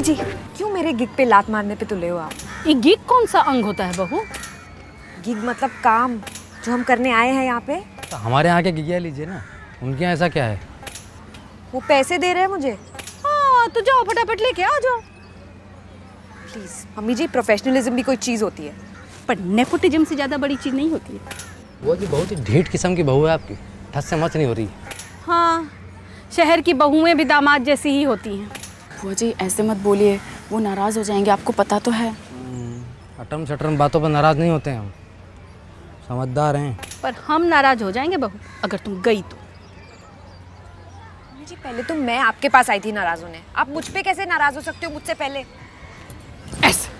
जी क्यों मेरे गिग पे लात मारने पे तुले हो आप? ये गिग कौन सा अंग होता है बहू? गिग मतलब काम जो हम करने आए हैं यहाँ पे। तो हमारे यहाँ के गिगिया लीजिए ना, उनके यहाँ ऐसा क्या है? वो पैसे दे रहे हैं मुझे। हाँ तो जाओ फटाफट लेके आ जाओ। प्लीज मम्मी जी, प्रोफेशनलिज्म भी कोई चीज़ होती है। पर नेपोटिज्म से ज़्यादा बड़ी चीज़ नहीं होती है। वो जी बहुत ही ढीठ किस्म की बहू है आपकी, ठस से मच नहीं हो रही। हाँ, शहर की बहुएं भी दामाद जैसी ही होती हैं। बुआ जी ऐसे मत बोलिए, वो नाराज़ हो जाएंगे, आपको पता तो है। अटम शटरम बातों पर नाराज़ नहीं होते हैं हम, समझदार हैं। पर हम नाराज हो जाएंगे बहू अगर तुम गई तो। मम्मी जी पहले तो मैं आपके पास आई थी नाराज होने, आप मुझ पे कैसे नाराज हो सकते हो मुझसे पहले? ऐसे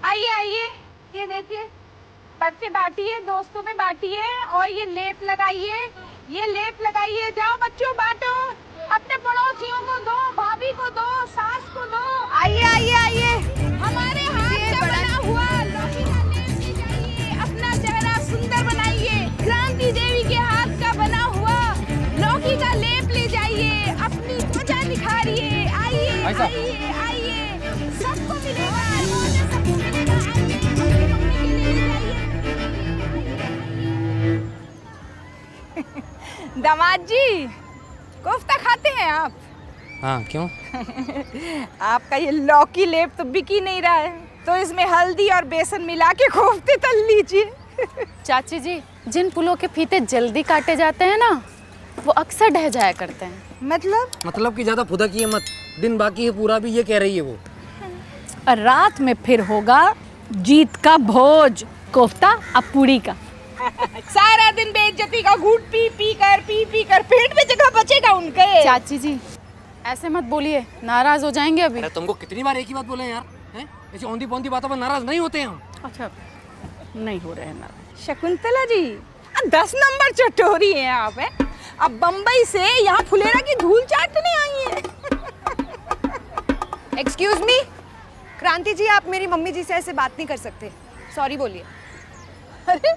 आइए आइए, ये देखिए, बच्चे बांटिए, दोस्तों में बांटिए और ये लेप लगाइए, ये लेप लगाइए। जाओ बच्चों बांटो, अपने पड़ोसियों को दो, भाभी को दो, सास को दो। आइए आइए आइए, हमारे हाथ का बना हुआ लौकी का लेप ले जाइए, अपना चेहरा सुंदर बनाइए। क्रांति देवी के हाथ का बना हुआ लौकी का लेप ले जाइए, अपनी त्वचा निखारिए। आइए आइए आइए, सबको मिलेगा, सबको मिलेगा। आइए, अपनी मम्मी के लिए ले जाइए। दामाद जी, कोफ्ता खाते हैं आप? हाँ क्यों? आपका ये लौकी लेप तो बिक ही नहीं रहा है, तो इसमें हल्दी और बेसन मिला के कोफ्ते तल लीजिए। चाची जी, जिन फूलों के फीते जल्दी काटे जाते हैं ना, वो अक्सर ढह जाया करते हैं। मतलब कि ज़्यादा फुदा किए मत, दिन बाकी है पूरा भी, ये कह रही है वो। और रात में फिर होगा जीत का भोज, कोफ्ता और पूड़ी का। सारा दिन बेइज्जती का घूट पी पी कर पेट में जगह बचेगा उनके। चाची जी ऐसे मत बोलिए, नाराज़ हो जाएंगे अभी। अरे तुमको कितनी बार एक ही बात बोले यार, हैं? ऐसी औंधी पौंधी बातों पर नाराज़ नहीं होते हैं हम। अच्छा, नहीं हो रहे हैं नाराज। शकुंतला जी, 10 नंबर चटोरी हैं आप, हैं? अब बम्बई से यहाँ फुलेरा की धूल चाटने आई हैं। एक्सक्यूज मी, क्रांति जी आप मेरी मम्मी जी से ऐसे बात नहीं कर सकते, सॉरी बोलिए। अरे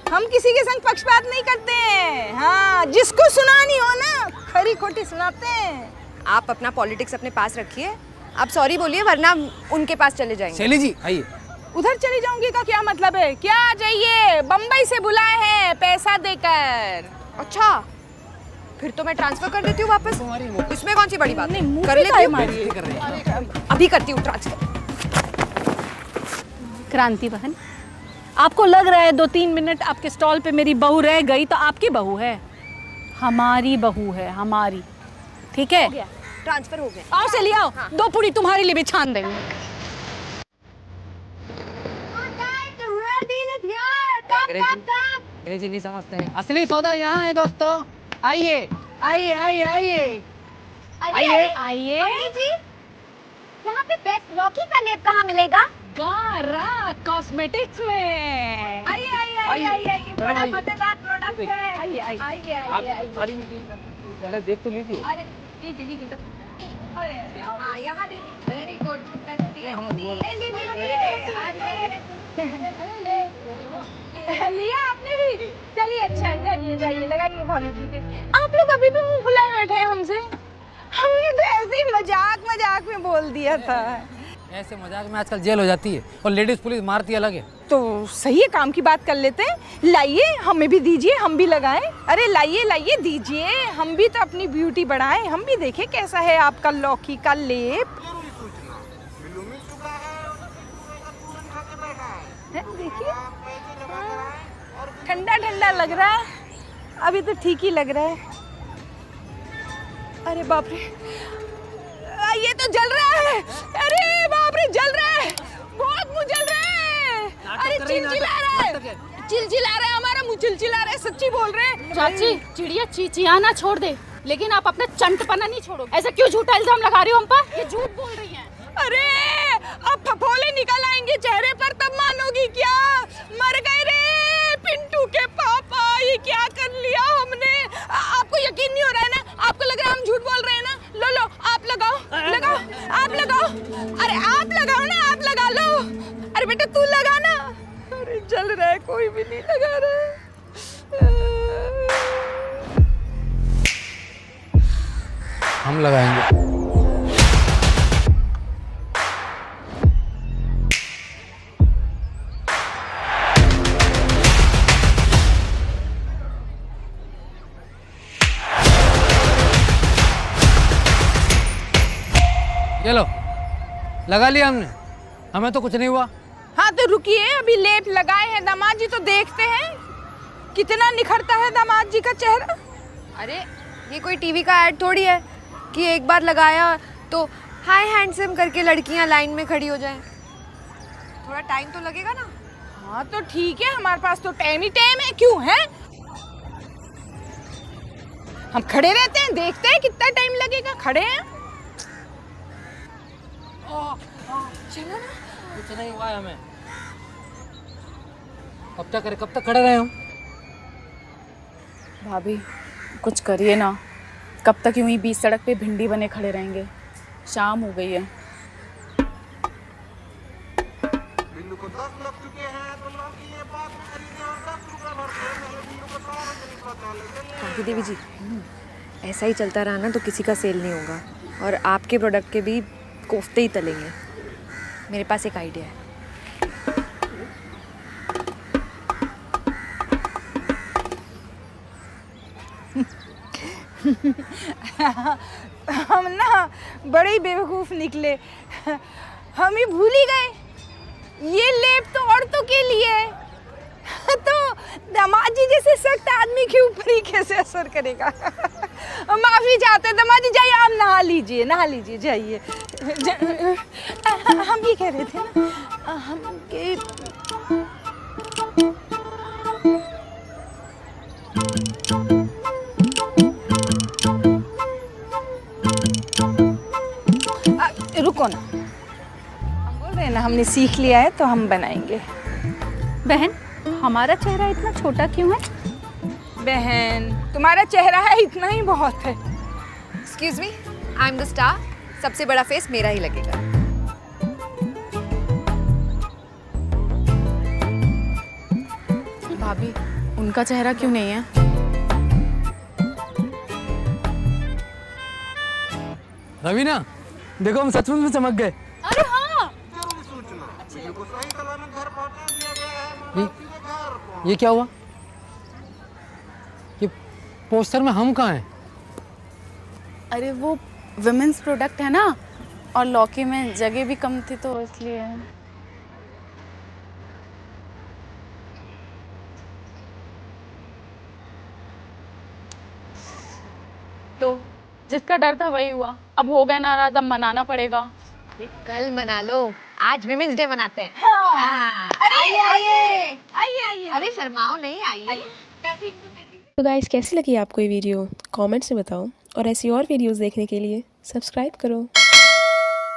हम किसी के संग पक्षपात नहीं करते हैं। हाँ, जिसको सुनानी हो ना, खरी खोटी सुनाते हैं। आप अपना पॉलिटिक्स अपने पास रखिए, आप सॉरी बोलिए वरना उनके पास चले जाएंगे। शैली जी आइए। उधर चली जाऊंगी का क्या मतलब है? क्या आ जाइए, बम्बई से बुलाए हैं पैसा देकर। अच्छा, फिर तो मैं ट्रांसफर कर देती हूँ वापस, इसमें कौन सी बड़ी बात है? कर पे लेती काहे हूँ, मारिए? अभी करती हूँ ट्रांसफर। क्रांति बहन, आपको लग रहा है 2-3 मिनट आपके स्टॉल पे मेरी बहू रह गई तो आपकी बहू है? हमारी बहू है, हमारी। ठीक है, ट्रांसफर हो गया। आओ से ले आओ, 2 पूड़ी तुम्हारे लिए भी छान देंगे। अंग्रेजी नहीं समझते हैं, असली सौदा यहाँ है दोस्तों। आइए आइए आइए आइए आइए आइए जी, यहाँ पे बेस्ट लौकी का लेप कहाँ मिलेगा? गारा कॉस्मेटिक्स में। आइए आइए आइए आइए, बड़ा मजेदार प्रोडक्ट है। आइए आइए आइए आइए। पहले देख तो लीजिए। अरे लीजिए लीजिए। अरे हाँ, यहाँ देखिए, वेरी गुड। लिया आपने भी? चलिए अच्छा है, जाइए जाइए, लगाइए पॉलिसी। आप लोग अभी भी मुंह फुलाए बैठे हैं हमसे? हमने तो ऐसे ही मजाक मजाक में बोल दिया था। ऐसे मजाक में आजकल जेल हो जाती है और लेडीज पुलिस मारती अलग है। तो सही है, काम की बात कर लेते हैं। लाइए, हमें भी दीजिए, हम भी लगाएं। अरे लाइए लाइए, दीजिए, हम भी तो अपनी ब्यूटी बढ़ाएं, हम भी देखें कैसा है आपका लौकी का लेप। देखिए, ठंडा ठंडा लग रहा है, अभी तो ठीक ही लग रहा है। अरे बाप रे, ये तो जल रहा है। अरे बाप रे, जल रहा है, बहुत मुंह जल रहा है। अरे चिलचिला रहा है, चिलचिला रहा है, हमारा मुंह चिलचिला रहा है, सच्ची बोल रहे हैं। चाची, चिड़िया चिचियाना छोड़ दे, लेकिन आप अपना चंटपना नहीं छोड़ोगे। ऐसा क्यों झूठा इल्जाम लगा रही हो हम पर? ये झूठ बोल रही हैं। अरे अब फफोले निकल आएंगे चेहरे पर, तब मानोगी क्या? मर गए रे पिंटू के पापा, ये क्या कर लिया हमने? आपको यकीन नहीं हो रहा है ना? आपको लग रहा है हम झूठ बोल रहे हैं ना? लो लो, आप लगाओ लगाओ, आप लगाओ। अरे आप लगाओ ना, आप लगा लो। अरे बेटा तू लगा ना। अरे जल रहा है, कोई भी नहीं लगा रहा है। हम लगाएंगे। ये लो, लगा लिया हमने, हमें तो कुछ नहीं हुआ। हाँ तो रुकिए, अभी लेप लगाए हैं दामाद जी तो देखते हैं कितना निखरता है दामाद जी का चेहरा। अरे ये कोई टीवी का ऐड थोड़ी है कि एक बार लगाया तो हाय हैंडसम करके लड़कियां लाइन में खड़ी हो जाएं। थोड़ा टाइम तो लगेगा ना। हाँ तो ठीक है, हमारे पास तो टाइम ही टाइम है, क्यों है? हम खड़े रहते हैं, देखते हैं कितना टाइम लगेगा, खड़े हैं। चलो ना। कुछ नहीं हुआ है हमें। अब तक कब तक खड़े रहे हम? भाभी कुछ करिए ना, कब तक यूं ही बीच सड़क पे भिंडी बने खड़े रहेंगे? शाम हो गई है। काकी देवी जी, ऐसा ही चलता रहा ना तो किसी का सेल नहीं होगा और आपके प्रोडक्ट के भी कोफ्ते ही तलेंगे। मेरे पास एक आइडिया है। हम ना बड़े ही बेवकूफ निकले, हम ही भूल ही गए ये लेप तो औरतों के लिए है। तो दामाद जी जैसे सख्त आदमी के ऊपर ही कैसे असर करेगा? माफी चाहते हैं दामाद जी, जाइए आप नहा लीजिए जाइए। हम ये कह रहे थे ना, हम के रुको ना, हम बोल रहे हैं ना हमने सीख लिया है तो हम बनाएंगे। बहन, हमारा चेहरा इतना छोटा क्यों है? बहन तुम्हारा चेहरा है इतना ही बहुत है। Excuse me, I am the star, सबसे बड़ा फेस मेरा ही लगेगा। भाभी उनका चेहरा क्यों नहीं है? रवीना, देखो हम सचमुच में चमक गए। अरे हाँ, ये क्या हुआ? ये पोस्टर में हम कहाँ हैं? अरे वो विमेंस प्रोडक्ट है ना, और लॉकी में जगह भी कम थी तो इसलिए। तो जिसका डर था वही हुआ, अब हो गया नाराज, अब मनाना पड़ेगा। कल मना लो, आज विमेंस डे मनाते हैं। आइए अरे शर्माओ नहीं, आइए। तो गाइस, कैसी लगी आपको ये वीडियो? कमेंट्स में बताओ और ऐसी और वीडियोस देखने के लिए सब्सक्राइब करो।